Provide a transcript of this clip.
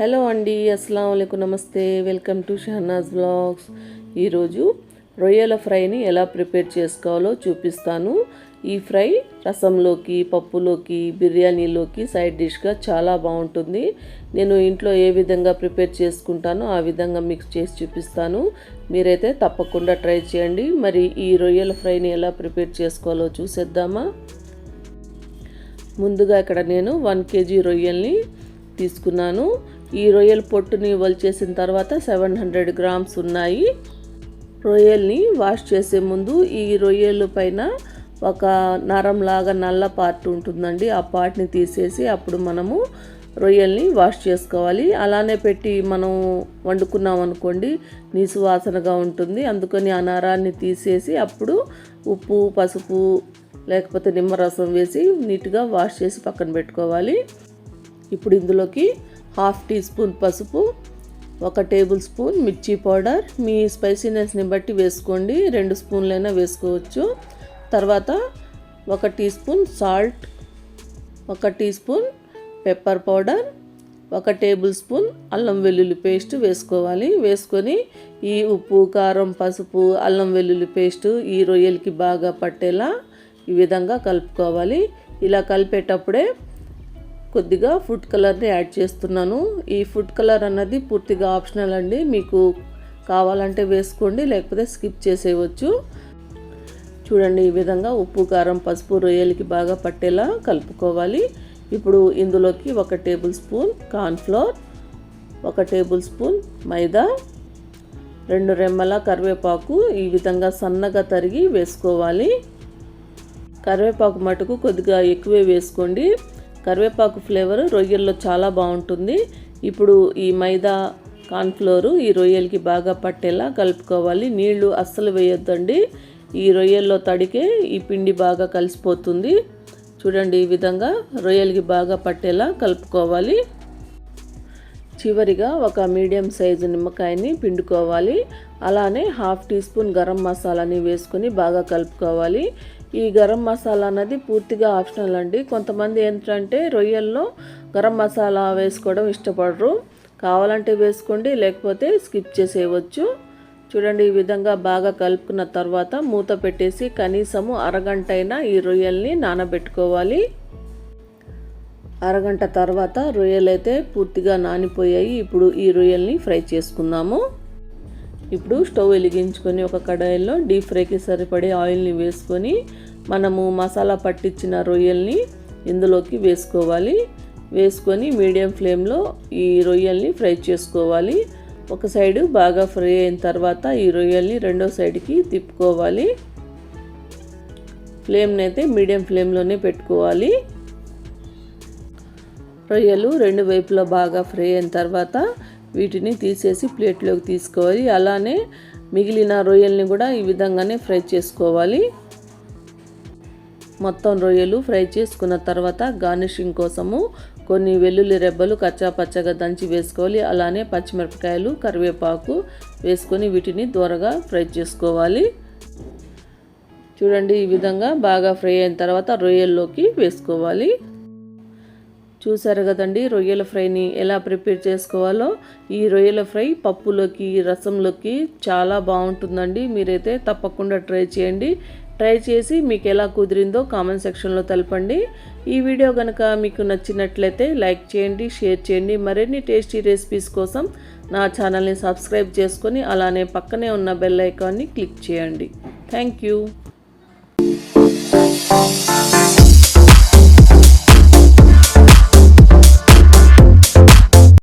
Hello అండి, అస్సలం వాలేకుం, నమస్తే. Welcome to Shahnaz vlogs. ఈరోజు రొయ్యల ఫ్రైని ఎలా ప్రిపేర్ చేసుకోవాలో చూపిస్తాను. ఈ ఫ్రై రసంలోకి, పప్పులోకి, బిర్యానీలోకి సైడ్ డిష్గా చాలా బాగుంటుంది. నేను ఇంట్లో ఏ విధంగా ప్రిపేర్ చేసుకుంటానో ఆ విధంగా మిక్స్ చేసి చూపిస్తాను. మీరైతే తప్పకుండా ట్రై చేయండి. మరి ఈ రొయ్యల ఫ్రైని ఎలా ప్రిపేర్ చేసుకోవాలో చూసేద్దామా. ముందుగా ఇక్కడ నేను 1 kg రొయ్యల్ని తీసుకున్నాను. ఈ రొయ్యల పొట్టుని వలిచేసిన తర్వాత 700 grams ఉన్నాయి. రొయ్యల్ని వాష్ చేసే ముందు ఈ రొయ్యల పైన ఒక నరంలాగా నల్ల పార్ట్ ఉంటుందండి. ఆ పార్ట్ని తీసేసి అప్పుడు మనము రొయ్యల్ని వాష్ చేసుకోవాలి. అలానే పెట్టి మనం వండుకున్నాం అనుకోండి, నీసు వాసనగా ఉంటుంది. అందుకని ఆ నరాన్ని తీసేసి అప్పుడు ఉప్పు, పసుపు లేకపోతే నిమ్మరసం వేసి నీట్గా వాష్ చేసి పక్కన పెట్టుకోవాలి. ఇప్పుడు ఇందులోకి 1/2 teaspoon పసుపు, 1 tablespoon మిర్చి పౌడర్, మీ స్పైసీనెస్ని బట్టి వేసుకోండి, 2 స్పూన్లైనా వేసుకోవచ్చు. తర్వాత 1 teaspoon salt, 1 teaspoon pepper powder, 1 tablespoon అల్లం వెల్లుల్లి పేస్ట్ వేసుకోవాలి. వేసుకొని ఈ ఉప్పు, కారం, పసుపు, అల్లం వెల్లుల్లి పేస్ట్ ఈ రొయ్యలకి బాగా పట్టేలా ఈ విధంగా కలుపుకోవాలి. ఇలా కలిపేటప్పుడే కొద్దిగా ఫుడ్ కలర్ని యాడ్ చేస్తున్నాను. ఈ ఫుడ్ కలర్ అన్నది పూర్తిగా ఆప్షనల్ అండి. మీకు కావాలంటే వేసుకోండి, లేకపోతే స్కిప్ చేసేయవచ్చు. చూడండి, ఈ విధంగా ఉప్పు, కారం, పసుపు రొయ్యలకి బాగా పట్టేలా కలుపుకోవాలి. ఇప్పుడు ఇందులోకి 1 tablespoon కార్న్ఫ్లోర్, 1 tablespoon మైదా, 2 రెమ్మల కరివేపాకు ఈ విధంగా సన్నగా తరిగి వేసుకోవాలి. కరివేపాకు మటుకు కొద్దిగా ఎక్కువే వేసుకోండి. కరివేపాకు ఫ్లేవర్ రొయ్యల్లో చాలా బాగుంటుంది. ఇప్పుడు ఈ మైదా, కార్న్ఫ్లోరు ఈ రొయ్యలకి బాగా పట్టేలా కలుపుకోవాలి. నీళ్లు అస్సలు వేయొద్దండి. ఈ రొయ్యల్లో తడికే ఈ పిండి బాగా కలిసిపోతుంది. చూడండి, ఈ విధంగా రొయ్యలకి బాగా పట్టేలా కలుపుకోవాలి. చివరిగా ఒక మీడియం సైజు నిమ్మకాయని పిండుకోవాలి. అలానే 1/2 teaspoon గరం మసాలాని వేసుకొని బాగా కలుపుకోవాలి. ఈ గరం మసాలా అన్నది పూర్తిగా ఆప్షనల్ అండి. కొంతమంది ఏంటంటే రొయ్యల్లో గరం మసాలా వేసుకోవడం ఇష్టపడరు. కావాలంటే వేసుకోండి, లేకపోతే స్కిప్ చేసేయవచ్చు. చూడండి, ఈ విధంగా బాగా కలుపుకున్న తర్వాత మూత పెట్టేసి కనీసము అరగంట అయినా ఈ రొయ్యల్ని నానబెట్టుకోవాలి. అరగంట తర్వాత రొయ్యలు అయితే పూర్తిగా నానిపోయాయి. ఇప్పుడు ఈ రొయ్యల్ని ఫ్రై చేసుకుందాము. ఇప్పుడు స్టవ్ వెలిగించుకొని ఒక కడాయిలో డీప్ ఫ్రైకి సరిపడే ఆయిల్ని వేసుకొని మనము మసాలా పట్టించిన రొయ్యల్ని ఇందులోకి వేసుకోవాలి. వేసుకొని మీడియం ఫ్లేమ్లో ఈ రొయ్యల్ని ఫ్రై చేసుకోవాలి. ఒక సైడు బాగా ఫ్రై అయిన తర్వాత ఈ రొయ్యల్ని రెండో సైడ్కి తిప్పుకోవాలి. ఫ్లేమ్ని అయితే మీడియం ఫ్లేమ్లోనే పెట్టుకోవాలి. రొయ్యలు రెండు వైపులా బాగా ఫ్రై అయిన తర్వాత వీటిని తీసేసి ప్లేట్లోకి తీసుకోవాలి. అలానే మిగిలిన రొయ్యల్ని కూడా ఈ విధంగానే ఫ్రై చేసుకోవాలి. మొత్తం రొయ్యలు ఫ్రై చేసుకున్న తర్వాత గార్నిషింగ్ కోసము కొన్ని వెల్లుల్లి రెబ్బలు కచ్చాపచ్చగా దంచి వేసుకోవాలి. అలానే పచ్చిమిరపకాయలు, కరివేపాకు వేసుకొని వీటిని దూరగా ఫ్రై చేసుకోవాలి. చూడండి, ఈ విధంగా బాగా ఫ్రై అయిన తర్వాత రొయ్యల్లోకి వేసుకోవాలి. చూసారు కదండి రొయ్యల ఫ్రైని ఎలా ప్రిపేర్ చేసుకోవాలో. ఈ రొయ్యల ఫ్రై పప్పులోకి, రసంలోకి చాలా బాగుంటుందండి. మీరైతే తప్పకుండా ట్రై చేయండి. ట్రై చేసి మీకు ఎలా కుదిరిందో కామెంట్ సెక్షన్లో తెలపండి. ఈ వీడియో కనుక మీకు నచ్చినట్లయితే లైక్ చేయండి, షేర్ చేయండి. మరిన్ని టేస్టీ రెసిపీస్ కోసం నా ఛానల్ని సబ్స్క్రైబ్ చేసుకొని అలానే పక్కనే ఉన్న బెల్ ఐకాన్ని క్లిక్ చేయండి. Thank you.